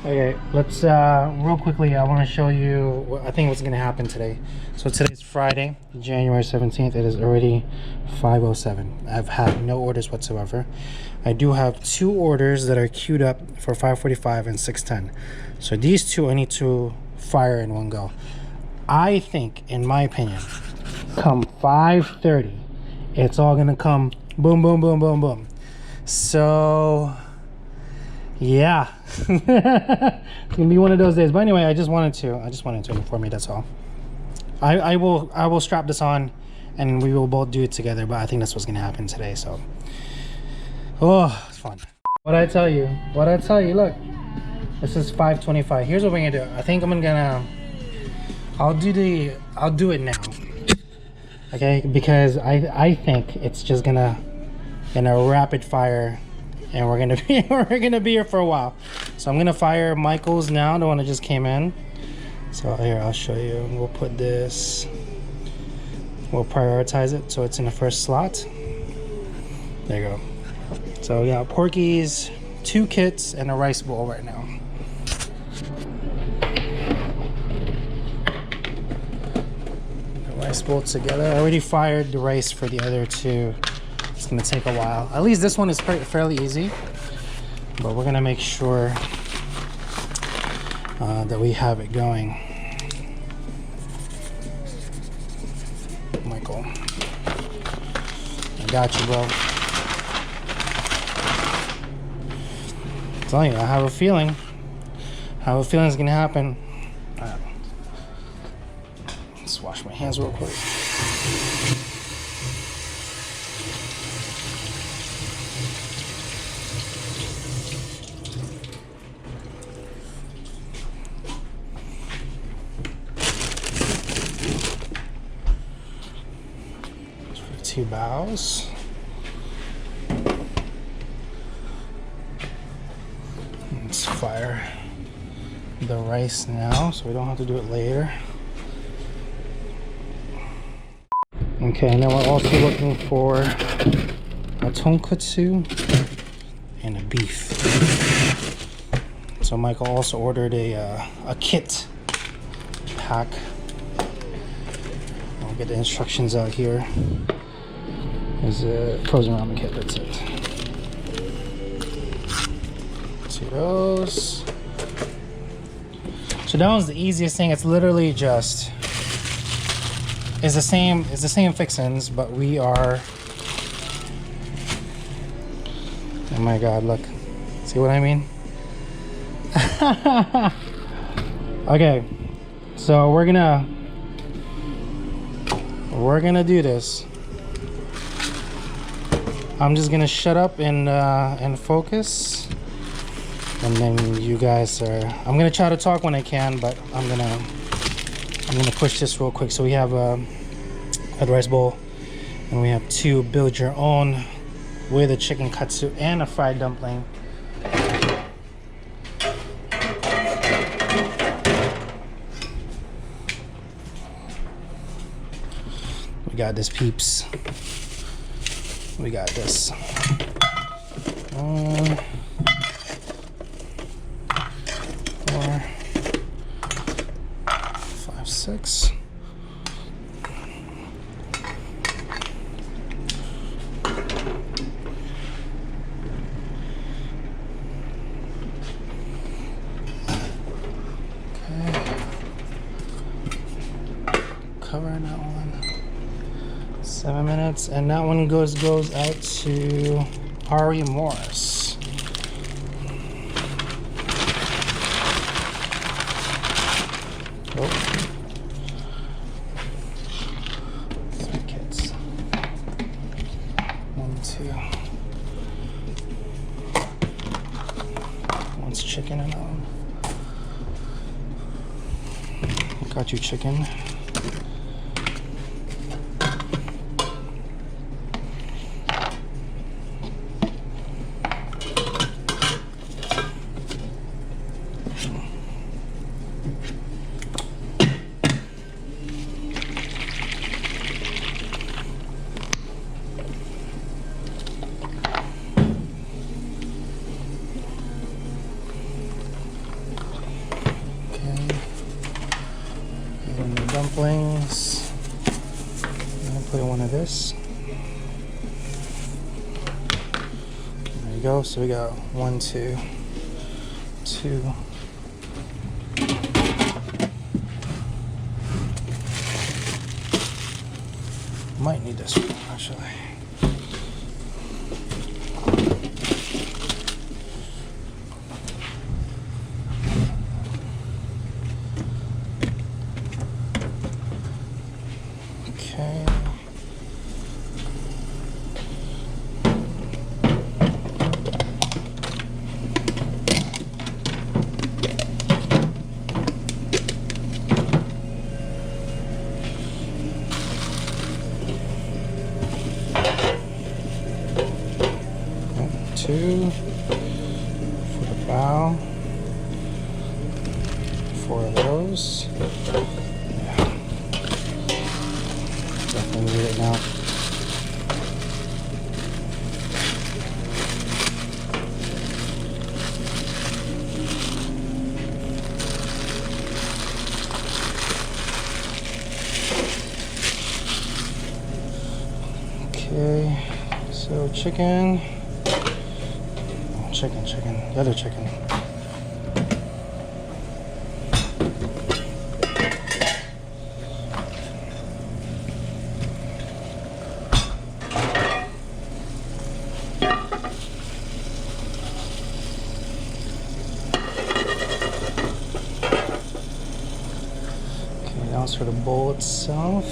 Okay, let's real quickly, I want to show you what I think what's going to happen today. So today's Friday, January 17th. It is already 5:07. I've had no orders whatsoever. I do have 2 orders that are queued up for 5:45 and 6:10. So these 2 I need to fire in one go. I think, in my opinion, come 5:30, it's all going to come boom, boom, boom, boom, boom. So yeah. It's gonna be one of those days. But anyway, I just wanted to inform you, that's all. I will strap this on and we will both do it together, but I think that's what's gonna happen today. So oh, it's fun. What I tell you, look, this is 5:25. Here's what we're gonna do. I think I'm gonna I'll do it now, okay? Because I think it's just gonna rapid fire, and we're gonna be here for a while. So I'm gonna fire Michael's now, the one that just came in. So here, I'll show you. We'll put this, we'll prioritize it so it's in the first slot. There you go. So yeah, Porky's, 2 kits, and a rice bowl right now. The rice bowl together. I already fired the rice for the other 2. It's gonna take a while. At least this one is fairly easy, but we're gonna make sure that we have it going. Michael, I got you, bro. I'm telling you, I have a feeling it's gonna happen. Let's wash my hands real quick. Two bows. Let's fire the rice now so we don't have to do it later. Okay, and then we're also looking for a tonkatsu and a beef. So Michael also ordered a kit pack. I'll get the instructions out here. There's a frozen ramen kit, that's it. See those. So that one's the easiest thing. It's literally just, it's the same fixins, but we are, oh my god, look. See what I mean? Okay, so we're gonna do this. I'm just gonna shut up and focus, and then you guys are. I'm gonna try to talk when I can, but I'm gonna push this real quick. So we have a rice bowl, and we have 2 build your own with a chicken katsu and a fried dumpling. We got this, peeps. We got this. 1, 4, 5, 6. Okay. Covering that one. 7 minutes, and that one goes out to Ari Morris. Oh. 3 kits. 1, 2. One's chicken and all. Got you chicken. dumplings. I'm gonna put in one of this. There you go. So we got 1, 2, 2. Might need this one actually. Okay. Two for the bow. 4 of those. Yeah. Definitely need it now. Okay, so chicken. Chicken, the other chicken. Okay, now it's for the bowl itself.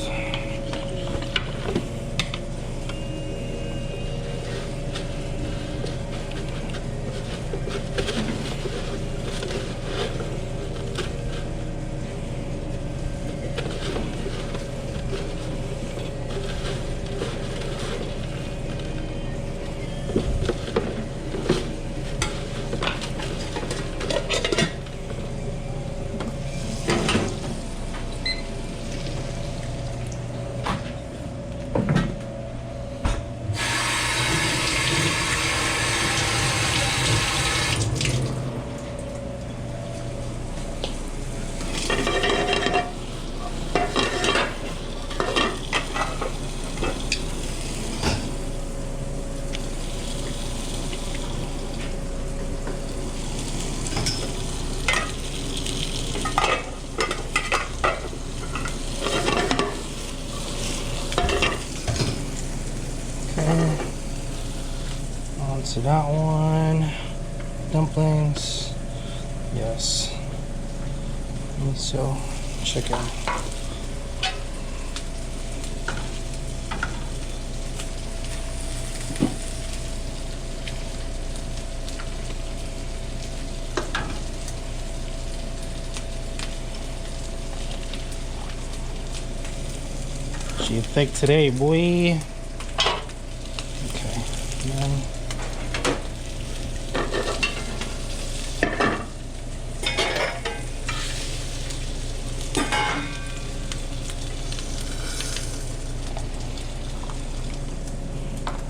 So that one, dumplings, yes, miso, chicken. She thick today, boy. Okay, and then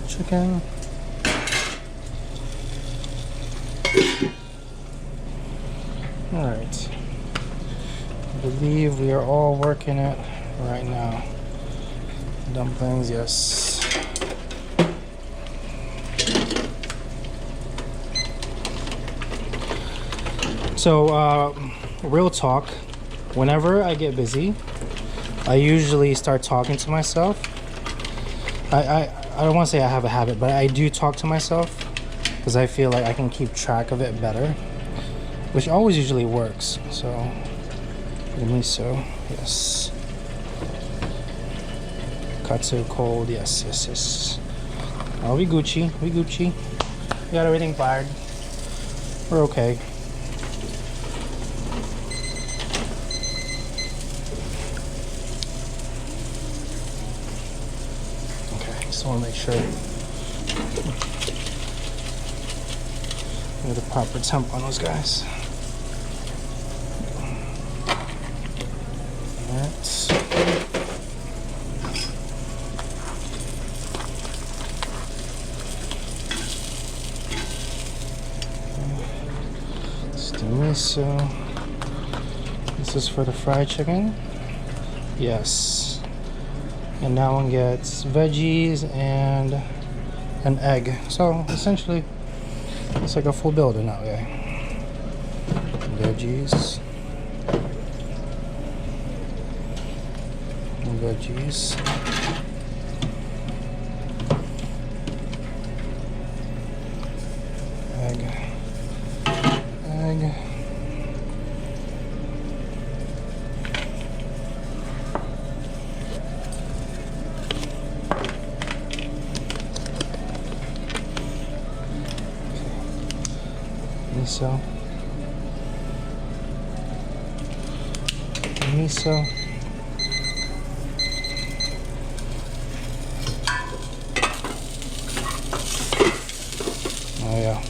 chicken. All right. I believe we are all working it right now. Dumplings, yes. So, real talk. Whenever I get busy, I usually start talking to myself. I don't want to say I have a habit, but I do talk to myself because I feel like I can keep track of it better, which always usually works. So, the miso, yes. Katsu cold, yes, yes, yes. Oh, we Gucci, we Gucci. We got everything fired. We're okay. Just want to make sure we have the proper temp on those guys. Alright. Let's do miso. This is for the fried chicken. Yes. And that one gets veggies and an egg. So essentially, it's like a full build in that way. Veggies. Veggies. Egg. Egg. Miso. Miso. Oh yeah.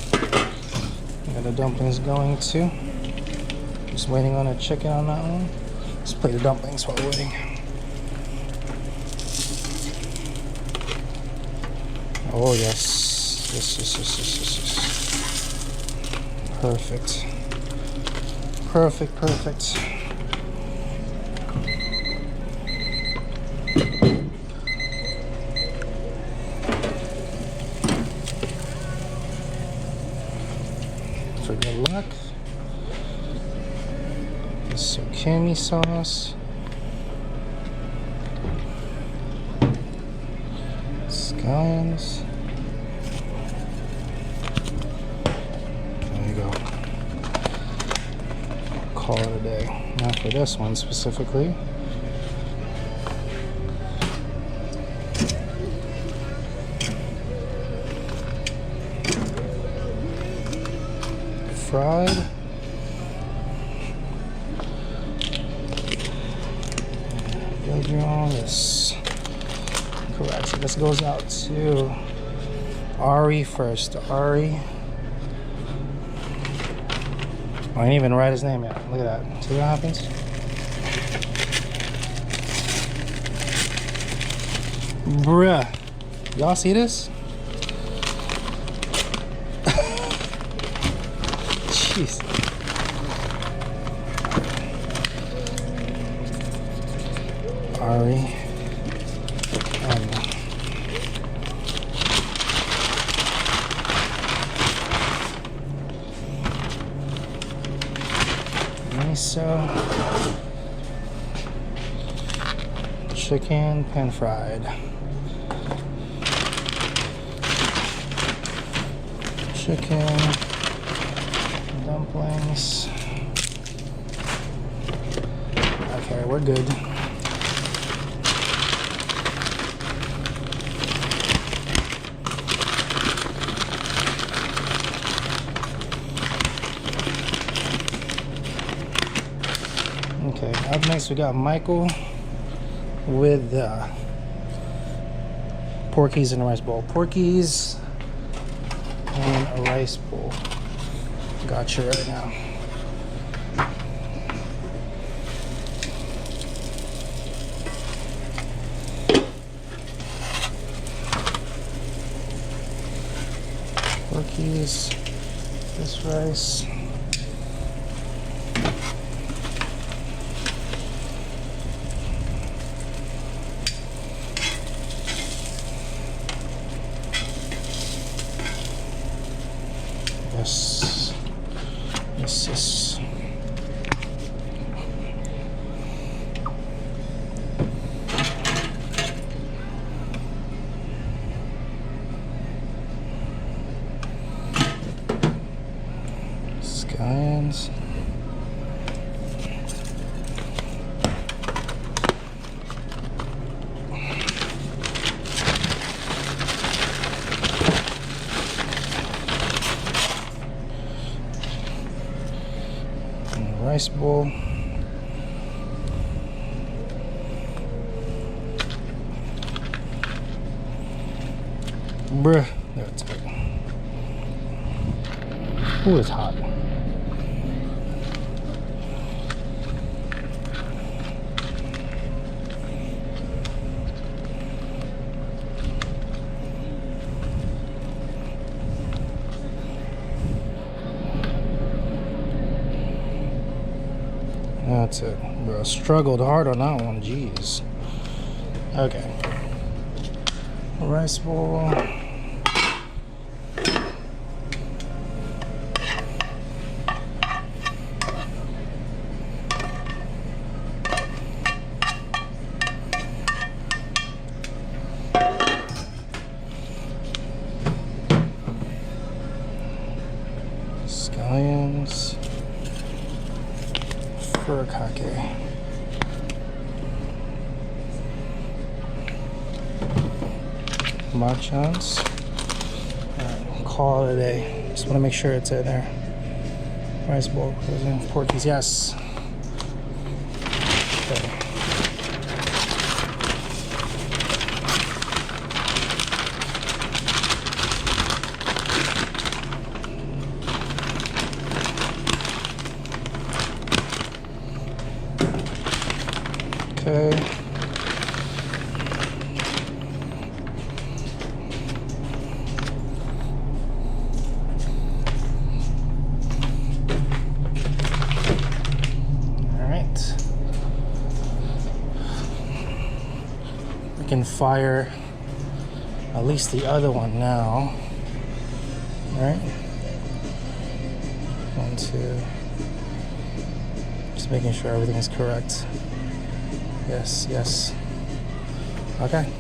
Got the dumplings going too. Just waiting on a chicken on that one. Let's play the dumplings while we're waiting. Oh yes. Yes. Perfect. Perfect. For good luck. Zucchini sauce. Scallions. Call it a day. Not for this one specifically. Fried. Build your own. Yes. Correct. So this goes out to Ari first. Ari. I didn't even write his name yet. Look at that. See what happens? Bruh. Y'all see this? Jeez. Ari. Miso, chicken pan fried, chicken, dumplings. Okay, we're good. Okay, up next we got Michael with porkies in a rice bowl. Porkies and a rice bowl. Got you right now. Porkies, this rice. Yes. Scallions. Rice bowl. Bruh, that's good. Ooh, it's hot. That's it, bro. Struggled hard on that one. Jeez. Okay. Rice bowl. Scallions. Furikake. Machans. Alright, call it a day. Just want to make sure it's in there. Rice bowl, Porkies, yes. Okay. Okay. Can fire at least the other one now. All right, 1, 2. Just making sure everything is correct. Yes, yes. Okay.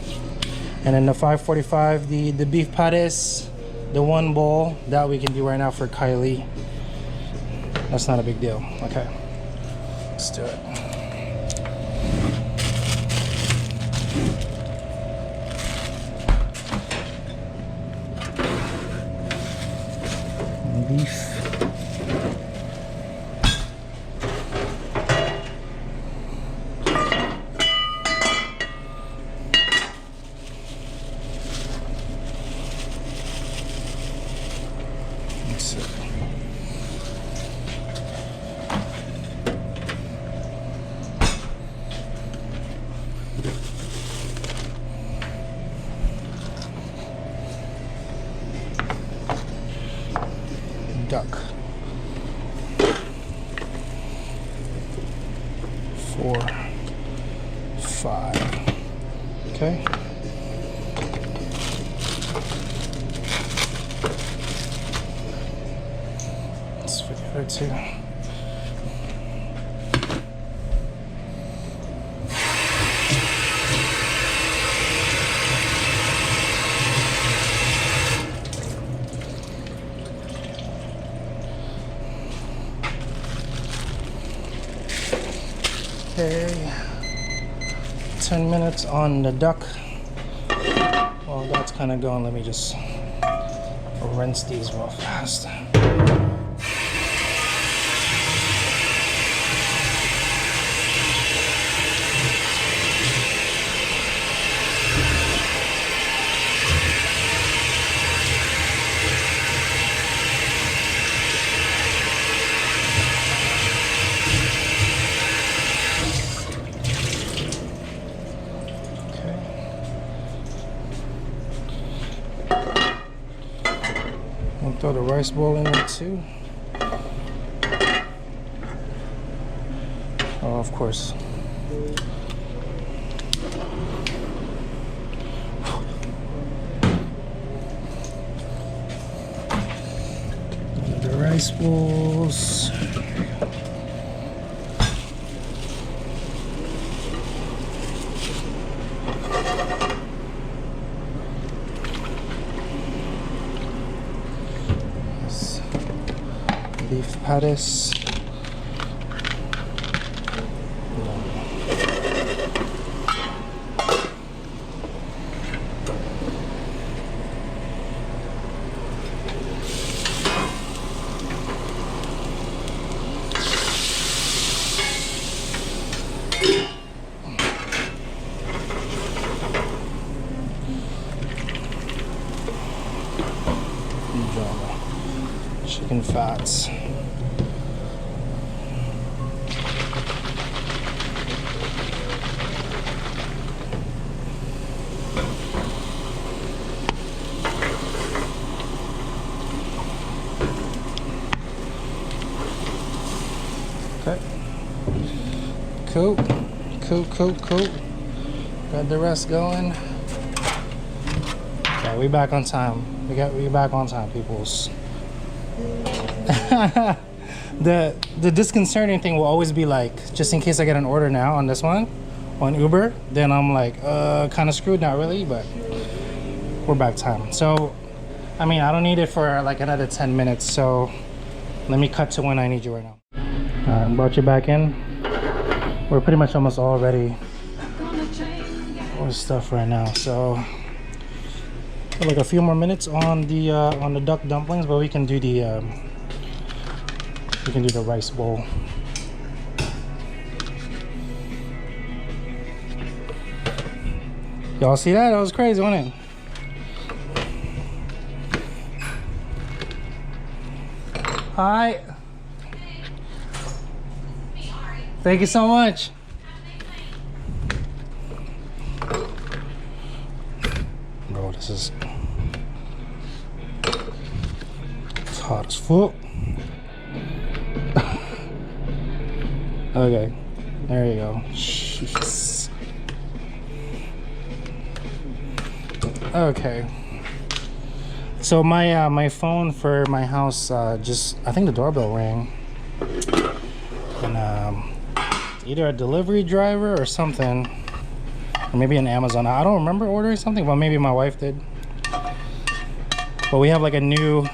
And then the 545, the beef patties, the one bowl that we can do right now for Kylie. That's not a big deal. Okay, let's do it. Beef. Let's see. Duck. 4, 5. Okay. Let's for the other 2. Okay, 10 minutes on the duck. Well, that's kind of going. Let me just rinse these real fast. Throw the rice bowl in there too. Oh, of course. The rice bowls. Beef patties. Chicken fats. Okay. Cool. Got the rest going. Yeah, we back on time. We back on time, peoples. The disconcerting thing will always be like, just in case I get an order now on this one, on Uber, then I'm like, kind of screwed. Not really, but we're back time. So, I mean, I don't need it for like another 10 minutes. So, let me cut to when I need you right now. All right, brought you back in. We're pretty much almost all ready with stuff right now. So, like a few more minutes on the duck dumplings, but we can do the rice bowl. Y'all see that? That was crazy, wasn't it? Hi. Thank you so much. Bro, this is hot as fuck. Okay, there you go. Jeez. Okay. So my phone for my house just, I think the doorbell rang, and either a delivery driver or something, or maybe an Amazon. I don't remember ordering something, but maybe my wife did. But we have like a new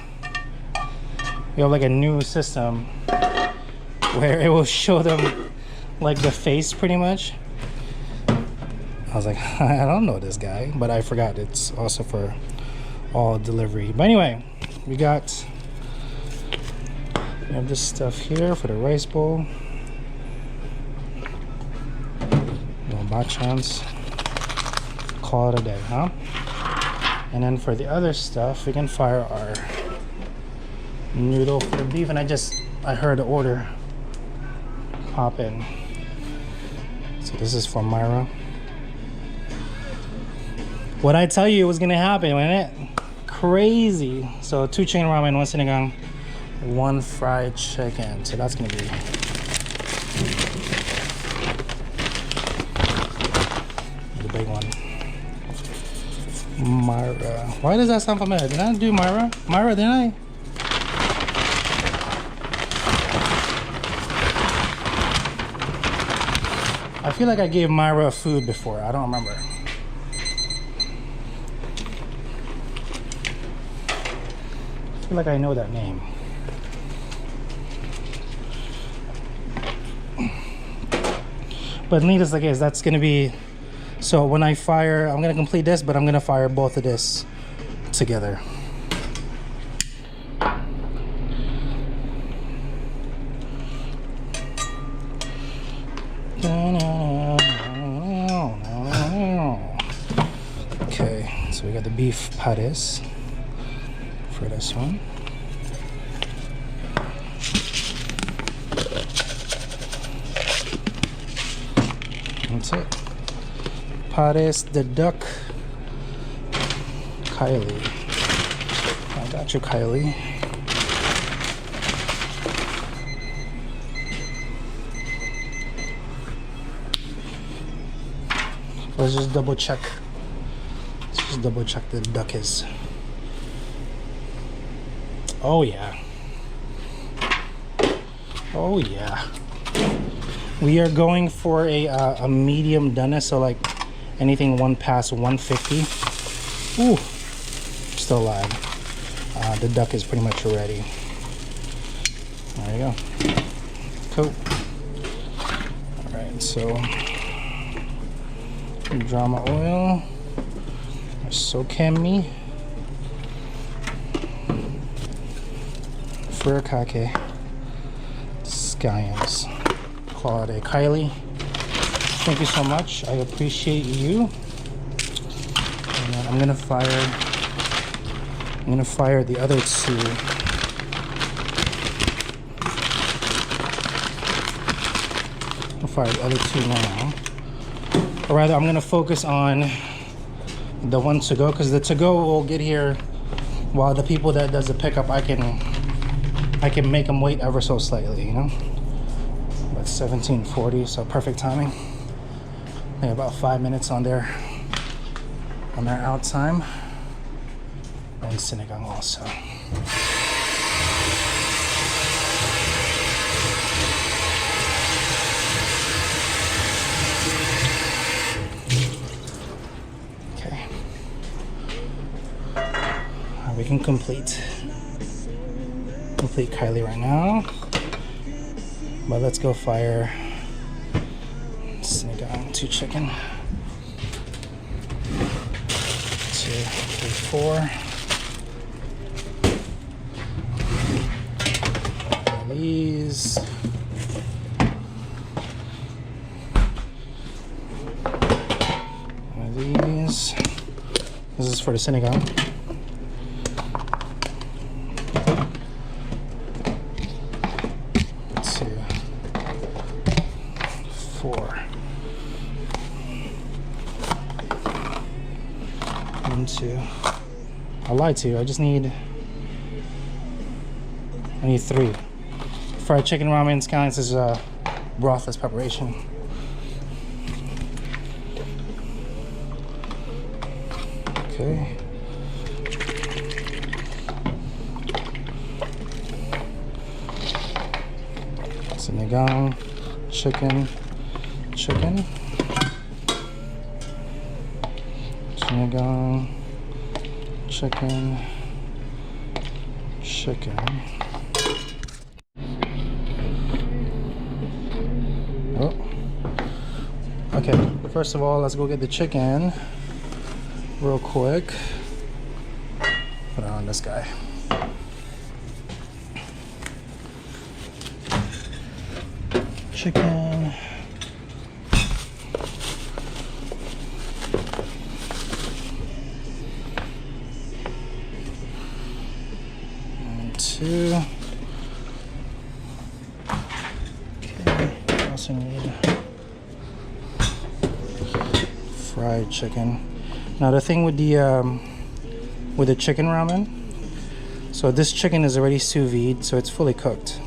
system where it will show them like the face pretty much. I was like, I don't know this guy, but I forgot it's also for all delivery. But anyway, we have this stuff here for the rice bowl. No bachans. Call it a day, huh? And then for the other stuff, we can fire our noodle for the beef. And I heard the order pop in. So this is from Myra. What I tell you was gonna happen, wasn't it? Crazy. So 2 chicken ramen, 1 sinigang, 1 fried chicken. So that's gonna be the big one. Myra. Why does that sound familiar? Did I do Myra? Myra, didn't I? I feel like I gave Myra food before. I don't remember. I feel like I know that name. But needless to say, that's gonna be, so when I fire, I'm gonna complete this, but I'm gonna fire both of this together. Okay, so we got the beef patties for this one. That's it. Pares the duck. Kylie. I got you, Kylie. Let's just double check. Let's just double check the duck is. Oh yeah. Oh yeah. We are going for a medium doneness, so like anything 1 past 150. Ooh, still alive. The duck is pretty much ready. There you go. Cool. All right, so drama oil, sokemi, furikake, scallions. Quality. Kylie, thank you so much. I appreciate you. And then I'm gonna fire the other 2. I'll fire the other 2 now. Or rather, I'm gonna focus on the one to go, because the to go will get here while the people that does the pickup, I can make them wait ever so slightly, you know. But It's 17:40, so perfect timing. I think about 5 minutes on their out time. And sinigang also. Okay. We can complete Kylie right now. But let's go fire sinigang, 2 chicken. 2, 3, 4. And these. And these. This is for the sinigang. 2, 4. 1, 2. I lied to you. I need 3. Fried chicken ramen scallions is brothless preparation. Okay. Sinigang, chicken. Sinigang, chicken. Oh. Okay, first of all, let's go get the chicken real quick. Put it on this guy. Chicken. And 2. Okay, we also need fried chicken. Now the thing with the chicken ramen, so this chicken is already sous vide, so it's fully cooked.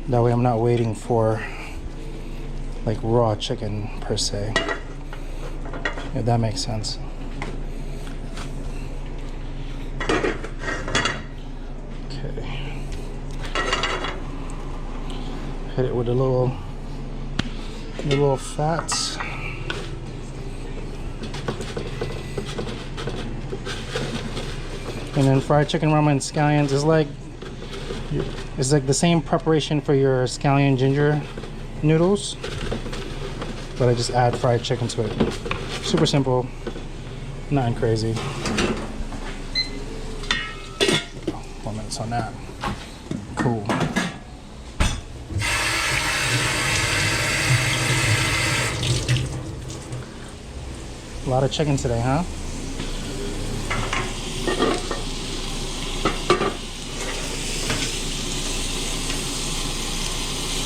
That way I'm not waiting for like raw chicken per se, if that makes sense. Okay. Hit it with a little fat. And then fried chicken ramen scallions is like the same preparation for your scallion ginger noodles, but I just add fried chicken to it. Super simple, nothing crazy. 1 minute on that. Cool. A lot of chicken today, huh?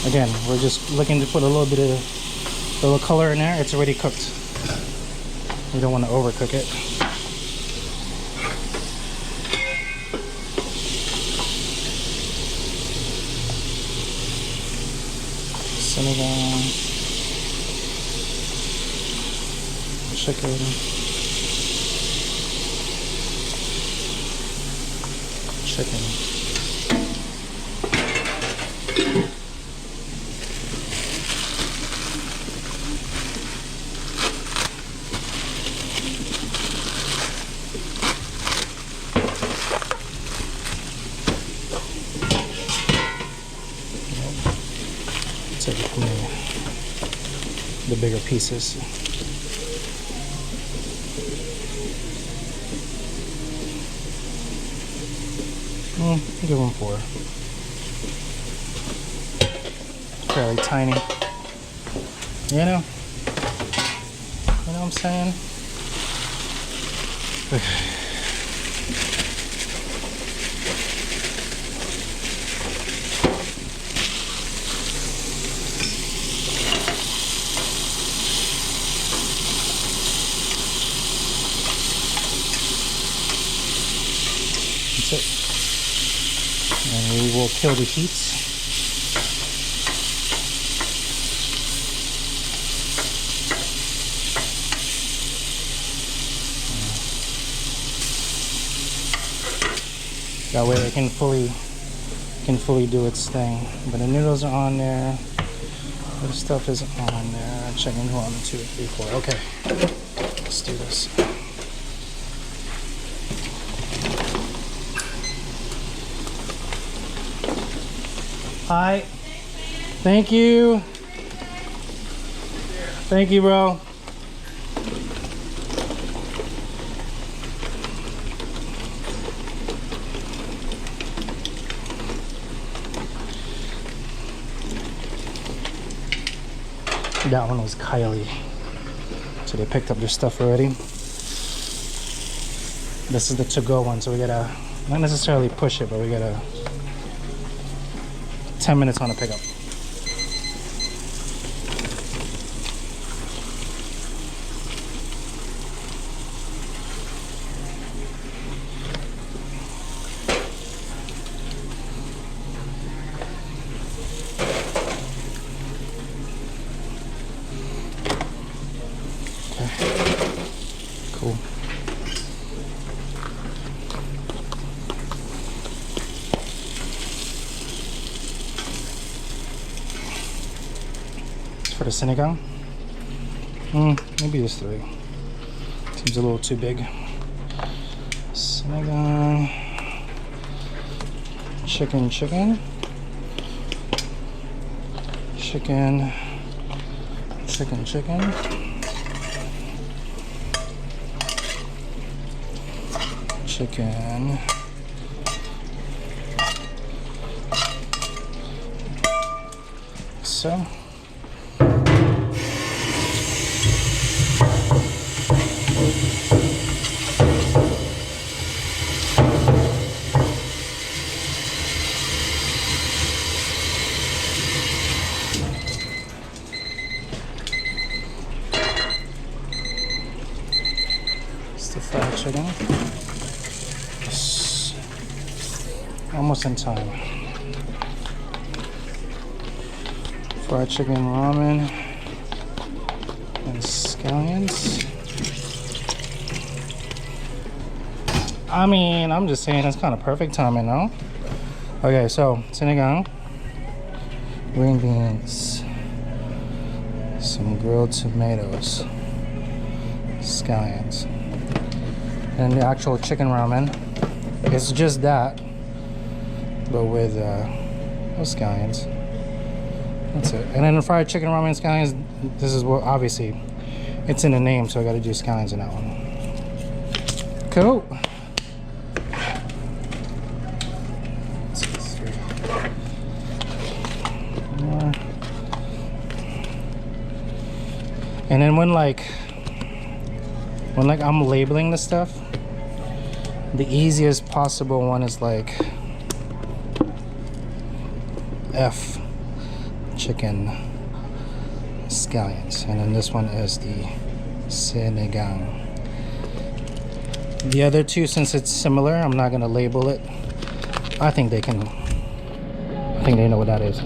Again, we're just looking to put a little color in there. It's already cooked. You don't want to overcook it. Sinigang, chicken, take it from the bigger pieces. Give them 4. Fairly tiny. You know what I'm saying? That's it. And we will kill the heat. That way it can fully do its thing. But the noodles are on there. The stuff is on there. Checking 1, 2, 3, 4. Okay, let's do this. Hi. Thank you. Thank you, bro. That one was Kylie. So they picked up their stuff already. This is the to-go one, so we gotta not necessarily push it, but we gotta 10 minutes on a pickup. Cool. For the sinigang, maybe just 3. Seems a little too big. Sinigang, chicken, chicken, chicken, chicken, chicken. Chicken, so it's the fried chicken. Almost in time. Fried chicken, ramen, and scallions. I mean, I'm just saying it's kind of perfect timing, no? Okay, so sinigang, green beans, some grilled tomatoes, scallions, and the actual chicken ramen. It's just that, but with scallions. That's it. And then the fried chicken ramen scallions, this is what, obviously it's in the name, so I gotta do scallions in that one. Cool. More. And then when I'm labeling the stuff, the easiest possible one is like F, chicken, scallions, and then this one is the sinigang. The other two, since it's similar, I'm not gonna label it. I think they know what that is.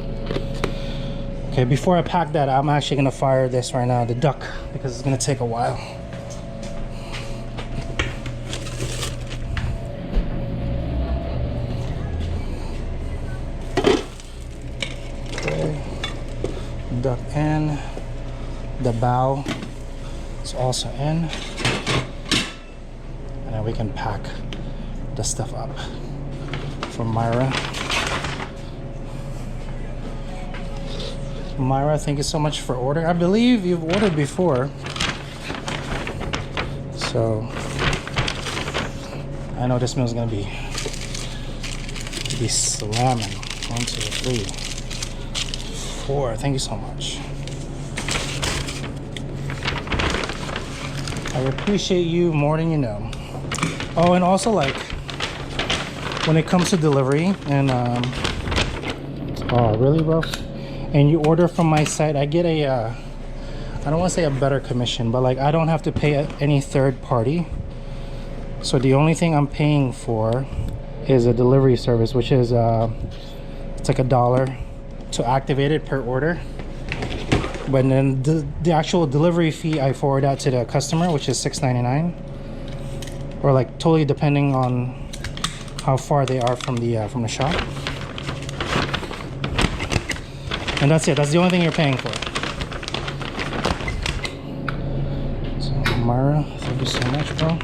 Okay, before I pack that, I'm actually gonna fire this right now, the duck, because it's gonna take a while. Duck in, the bow is also in, and then we can pack the stuff up for Myra. Myra, thank you so much for ordering. I believe you've ordered before, so I know this meal is gonna be slamming. 1, 2, 3, 4. Thank you so much. I appreciate you more than you know. Oh, and also, like, when it comes to delivery and oh really, bro? And you order from my site, I get a I don't want to say a better commission, but like I don't have to pay any third party. So the only thing I'm paying for is a delivery service, which is it's like $1 to activate it per order. But then the actual delivery fee, I forward out to the customer, which is $6.99, or like totally depending on how far they are from the shop. And that's it. That's the only thing you're paying for. So Myra, thank you so much, bro.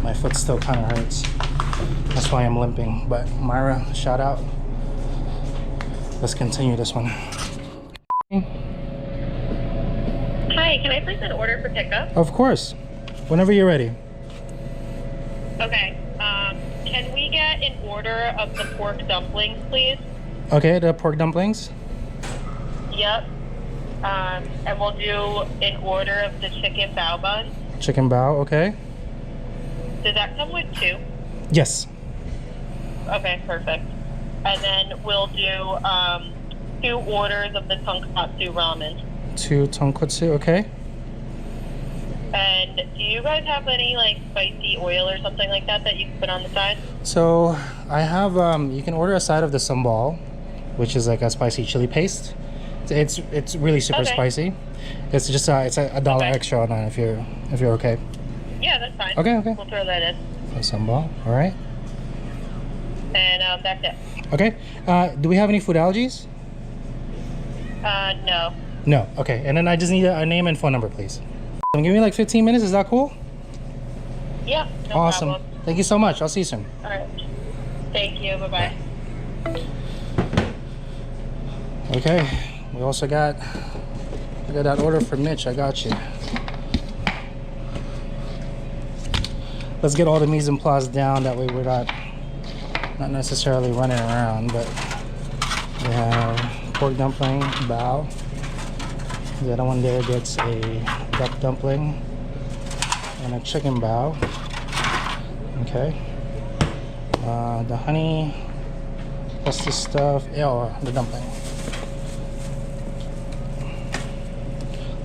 My foot still kind of hurts. That's why I'm limping. But Myra, shout out. Let's continue this one. Hi, can I place an order for pickup? Of course. Whenever you're ready. Okay. Can we get an order of the pork dumplings, please? Okay, the pork dumplings. Yep. And we'll do an order of the chicken bao buns. Chicken bao, okay. Does that come with two? Yes. Okay, perfect. And then we'll do 2 orders of the tonkatsu ramen. 2 tonkatsu, okay. And do you guys have any like spicy oil or something like that that you can put on the side? So I have you can order a side of the sambal, which is like a spicy chili paste. It's really super spicy. It's just it's a dollar extra on that if you're okay. Yeah, that's fine. Okay. We'll throw that in. So sambal, all right. And that's it. Okay. Do we have any food allergies? No. No. Okay. And then I just need a name and phone number, please. Give me like 15 minutes. Is that cool? Yeah. No awesome. problem. Thank you so much. I'll see you soon. All right. Thank you. Bye-bye. Okay. We also got that order from Mitch. I got you. Let's get all the mise en place down. That way we're not necessarily running around. But we have pork dumpling, bao. The other one there gets a duck dumpling and a chicken bao. Okay. The honey plus the stuff. Oh, the dumpling.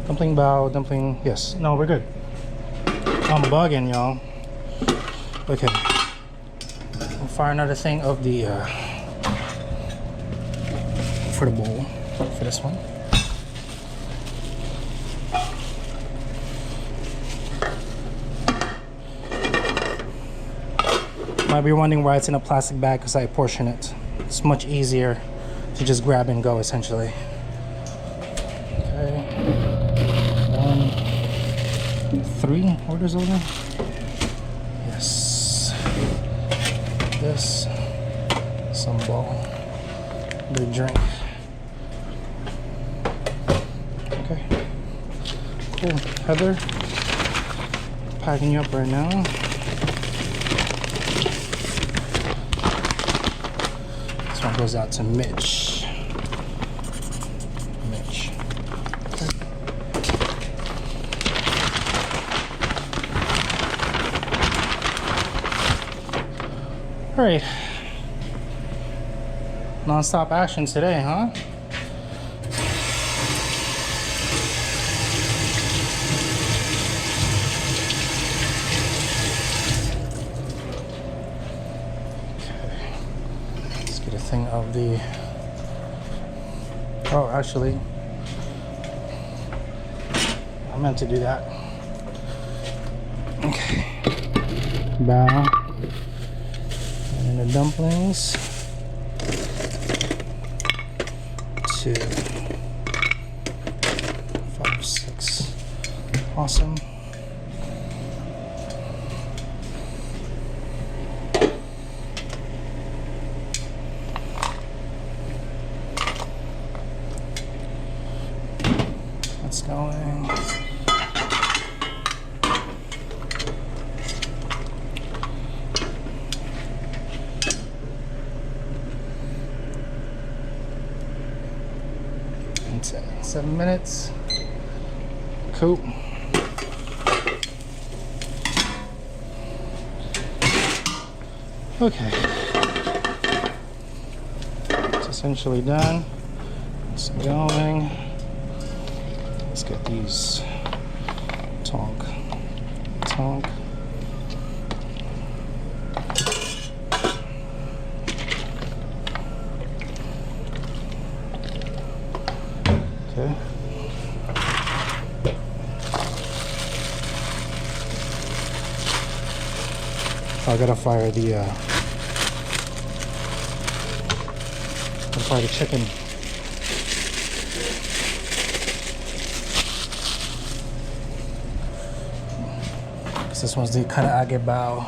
Dumpling bao, dumpling. Yes. No, we're good. I'm bugging, y'all. Okay. I'll fire another thing of the for the bowl for this one. Might be wondering why it's in a plastic bag, because I portion it. It's much easier to just grab and go, essentially. Okay. 3 orders over. Yes. This. Some ball. The drink. Okay. Cool. Heather, packing you up right now. Goes out to Mitch. Okay. All right. Non-stop action today, huh? Thing of the actually I meant to do that. Okay, bao and the dumplings 2 5 6. Awesome. Going. That's it. 7 minutes. Cool. Okay. It's essentially done. It's going. Let's get these tonk. Okay. I gotta fire the chicken. This one's the kind of agebao.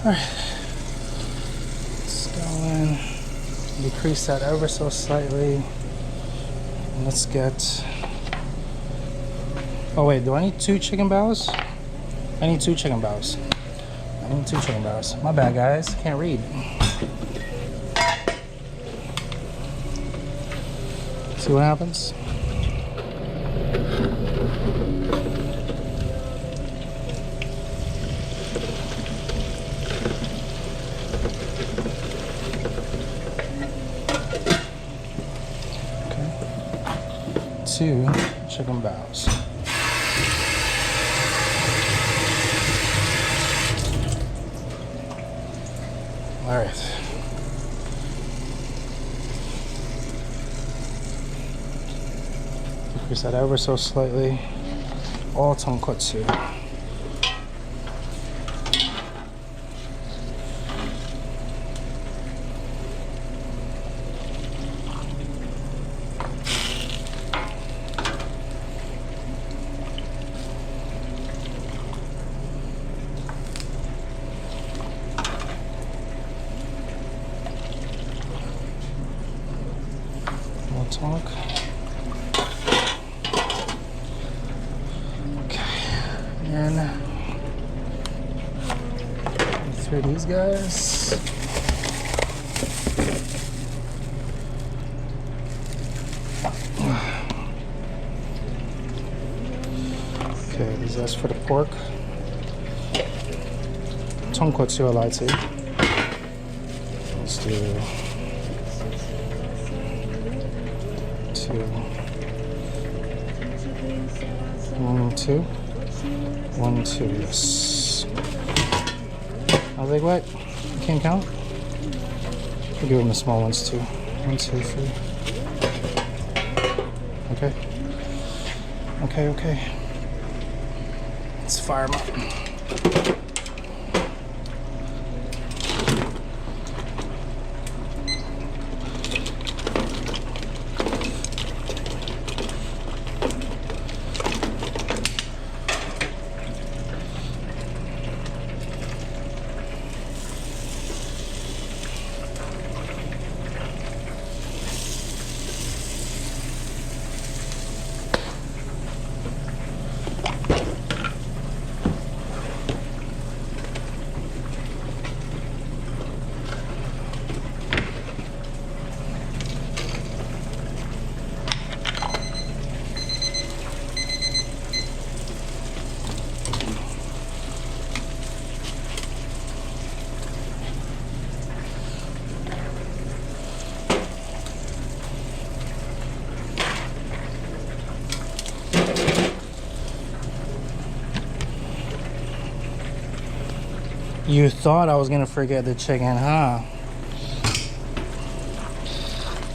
Alright, let's go in, decrease that ever so slightly. And let's get, oh wait, do I need 2 chicken bows? I need 2 chicken bows. I need 2 chicken bows. My bad, guys, can't read. See what happens? Two chicken bows. All right. Decrease that ever so slightly. All tonkotsu. Talk. Okay, and through these guys. Okay, these are for the pork. Tonkotsu rite. Let's do 1, 2, 1, 2, yes. I was like, what? You can't count? We'll give them the small ones too. 1, 2, 3. Okay. Okay, okay. Let's fire them up. You thought I was gonna forget the chicken, huh?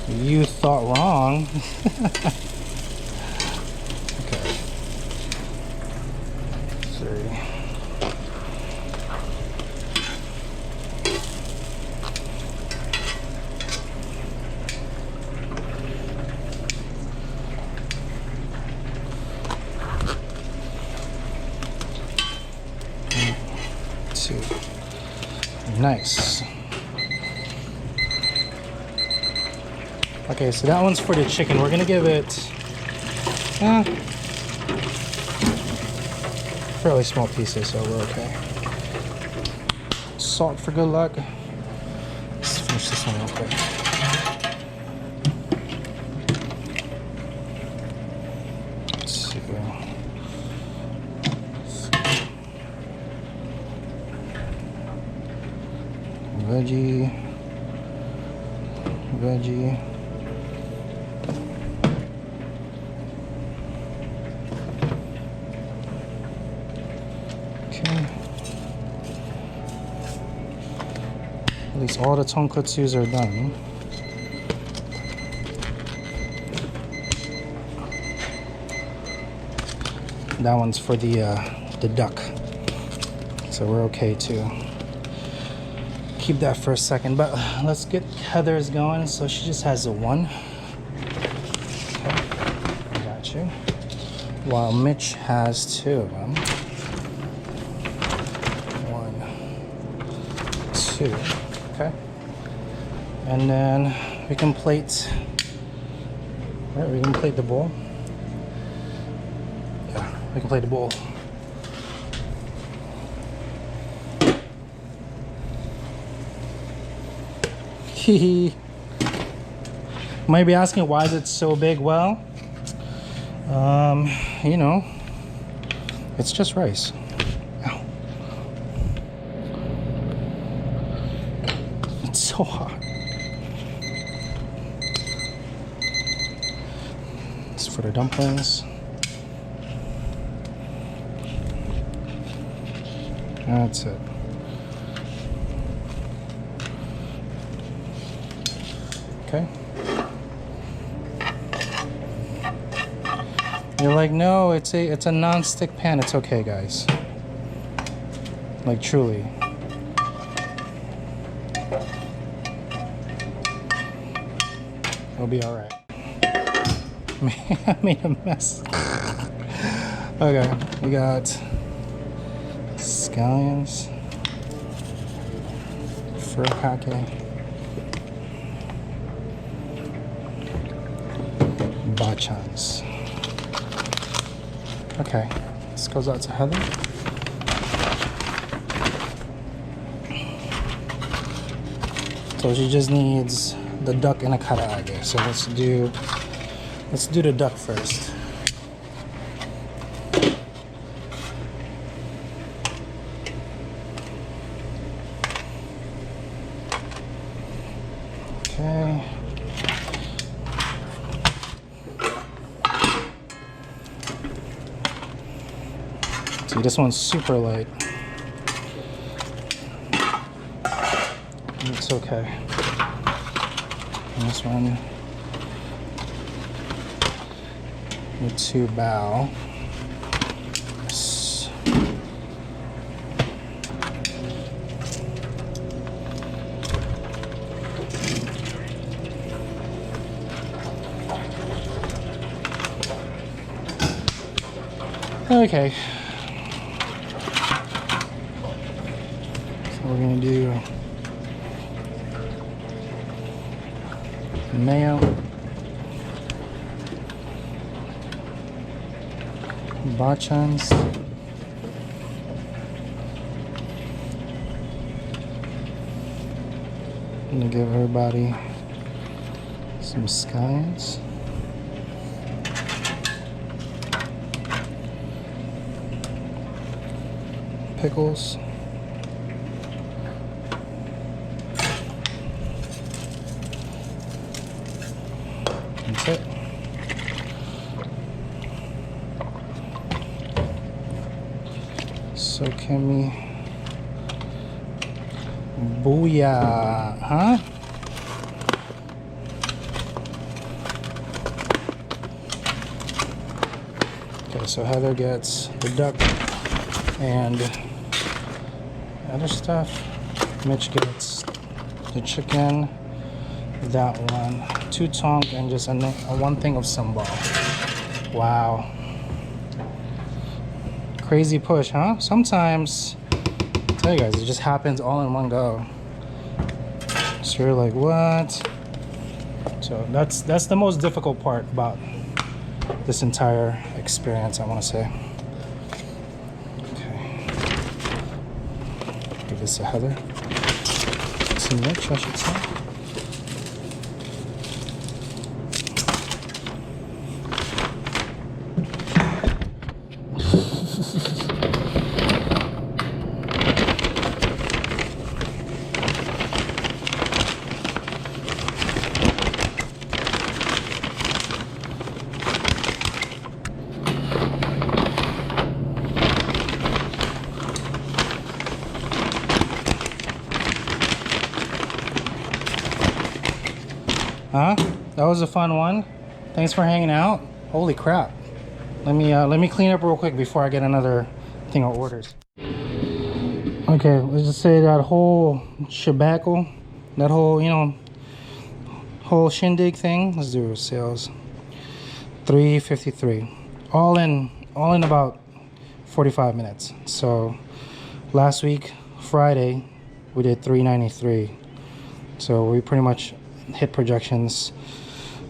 You thought wrong. Okay. 3. Nice. Okay, so that one's for the chicken. We're gonna give it fairly small pieces, so we're okay. Salt for good luck. Let's finish this one real quick. veggie, veggie. Okay. At least all the tonkatsus are done. That one's for the duck, so we're okay to keep that for a second. But let's get Heather's going. So she just has a 1. Okay, got you. While Mitch has 2 of them. 1, 2. Okay. And then we can plate. Right, we can plate the bowl. Yeah, we can plate the bowl. Might be asking why is it so big? Well, you know, it's just rice. Ow. It's so hot. It's for the dumplings. That's it. Okay. You're like, no, it's a non-stick pan. It's okay, guys. Like, truly. It'll be all right. I made a mess. Okay, we got scallions, furikake, bachans. Okay, this goes out to Heather. So she just needs the duck and a karaage. So let's do the duck first. Okay. See, this one's super light. It's okay. And this one with 2 bao. Yes. Okay. So we're gonna do mayo, bachans, I'm gonna give everybody some scallions, pickles, that's it. So can we booyah, huh? Okay, so Heather gets the duck and other stuff. Mitch gets the chicken, that one, 2 tonk, and just a 1 thing of sambal. Wow. Crazy push, huh? Sometimes, I tell you guys, it just happens all in one go. So you're like, what? So that's the most difficult part about this entire experience, I want to say. Okay. Give this to Heather. Some Mitch, I should say. Huh? That was a fun one. Thanks for hanging out. Holy crap. Let me clean up real quick before I get another thing of orders. Okay, let's just say that whole shebackle, that whole, you know, whole shindig thing. Let's do sales. $3.53. All in about 45 minutes. So last week, Friday, we did $3.93. So we pretty much hit projections.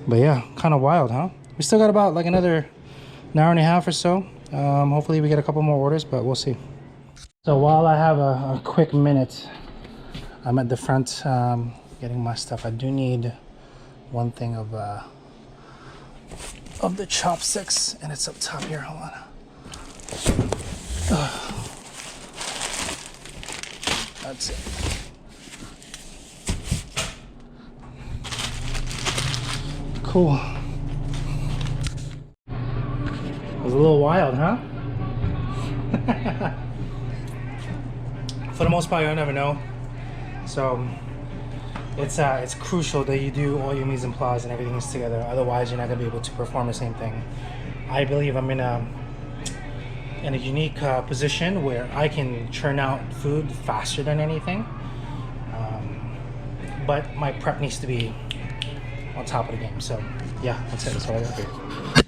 But yeah, kind of wild, huh? We still got about like another an hour and a half or so. Hopefully we get a couple more orders, but we'll see. So while I have a quick minute, I'm at the front getting my stuff. I do need one thing of the chopsticks, and it's up top here. Hold on. That's it. Cool. It was a little wild, huh? For the most part, you'll never know. So it's crucial that you do all your mise en place and everything is together. Otherwise, you're not gonna be able to perform the same thing. I believe I'm in a unique position where I can churn out food faster than anything. But my prep needs to be on top of the game. So yeah, that's it. That's all I got here.